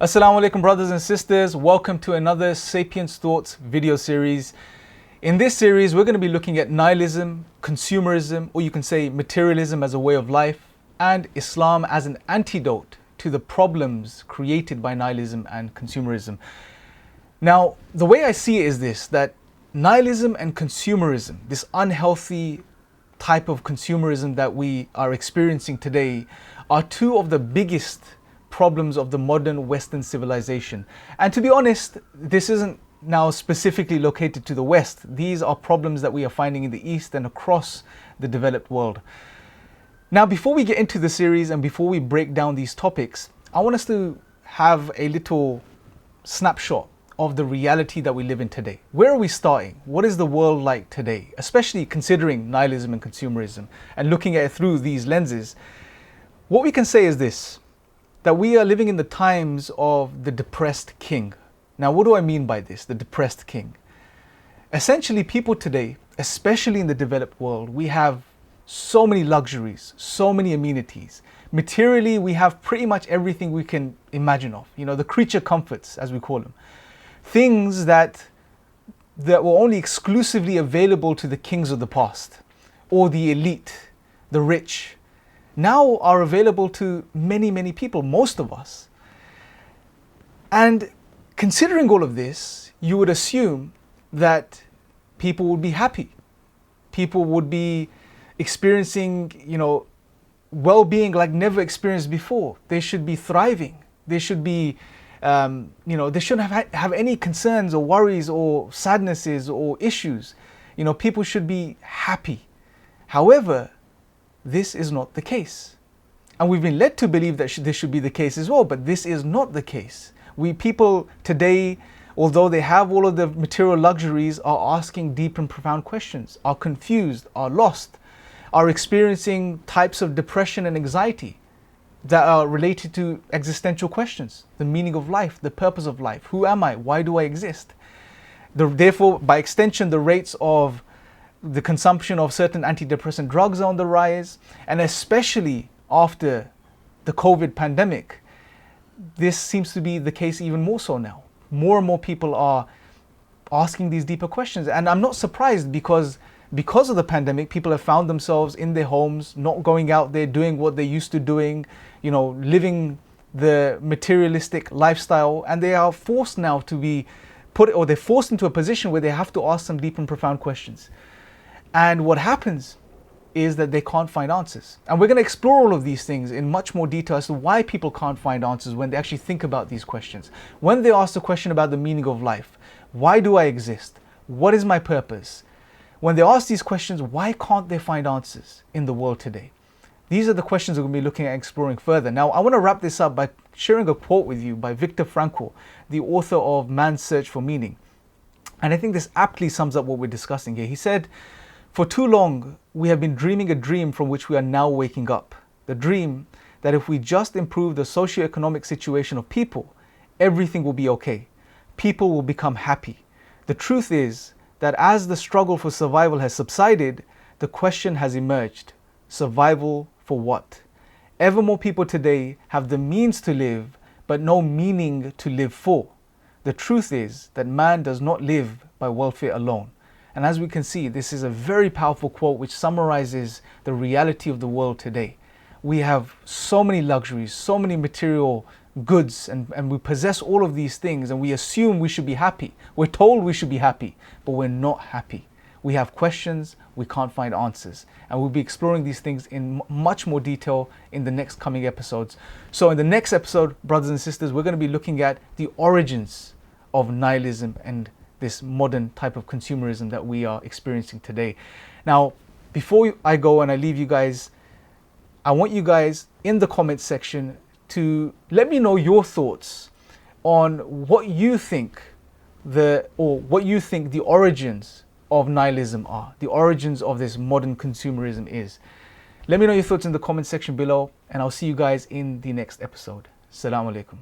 Assalamu alaikum brothers and sisters, welcome to another Sapience Thoughts video series. In this series we're going to be looking at nihilism, consumerism, or you can say materialism as a way of life, and Islam as an antidote to the problems created by nihilism and consumerism. Now the way I see it is this, that nihilism and consumerism, this unhealthy type of consumerism that we are experiencing today, are two of the biggest problems of the modern Western civilization. And to be honest, this isn't now specifically located to the West. These are problems that we are finding in the East and across the developed world. Now, before we get into the series and before we break down these topics, I want us to have a little snapshot of the reality that we live in today. Where are we starting? What is the world like today? Especially considering nihilism and consumerism and looking at it through these lenses. What we can say is this, that we are living in the times of the depressed king. Now, what do I mean by this, the depressed king? Essentially, people today, especially in the developed world, we have so many luxuries, so many amenities. Materially, we have pretty much everything we can imagine of. You know, the creature comforts, as we call them. Things that were only exclusively available to the kings of the past, or the elite, the rich, now are available to many people, most of us. And considering all of this, you would assume that people would be happy. People would be experiencing, well-being like never experienced before. They should be thriving. They should be, they shouldn't have any concerns or worries or sadnesses or issues. People should be happy. However, this is not the case. And we've been led to believe that this should be the case as well, but this is not the case. People today, although they have all of the material luxuries, are asking deep and profound questions, are confused, are lost, are experiencing types of depression and anxiety that are related to existential questions, the meaning of life, the purpose of life, who am I, why do I exist? Therefore, by extension, the rates of the consumption of certain antidepressant drugs are on the rise, and especially after the COVID pandemic, this seems to be the case even more so now. More and more people are asking these deeper questions, and I'm not surprised because of the pandemic, people have found themselves in their homes, not going out there, doing what they used to doing, living the materialistic lifestyle, and they are forced now to be they're forced into a position where they have to ask some deep and profound questions. And what happens is that they can't find answers. And we're going to explore all of these things in much more detail as to why people can't find answers when they actually think about these questions. When they ask the question about the meaning of life, why do I exist? What is my purpose? When they ask these questions, why can't they find answers in the world today? These are the questions we're going to be looking at exploring further. Now, I want to wrap this up by sharing a quote with you by Viktor Frankl, the author of Man's Search for Meaning. And I think this aptly sums up what we're discussing here. He said, "For too long, we have been dreaming a dream from which we are now waking up. The dream that if we just improve the socio-economic situation of people, everything will be okay. People will become happy. The truth is that as the struggle for survival has subsided, the question has emerged. Survival for what? Ever more people today have the means to live, but no meaning to live for. The truth is that man does not live by welfare alone." And as we can see, this is a very powerful quote which summarizes the reality of the world today. We have so many luxuries, so many material goods, and we possess all of these things, and we assume we should be happy. We're told we should be happy, but we're not happy. We have questions, we can't find answers. And we'll be exploring these things in much more detail in the next coming episodes. So in the next episode, brothers and sisters, we're going to be looking at the origins of nihilism and this modern type of consumerism that we are experiencing today. Now, before I go and I leave you guys, I want you guys in the comments section to let me know your thoughts on what you think the origins of nihilism are, the origins of this modern consumerism is. Let me know your thoughts in the comment section below, and I'll see you guys in the next episode. Assalamu alaikum.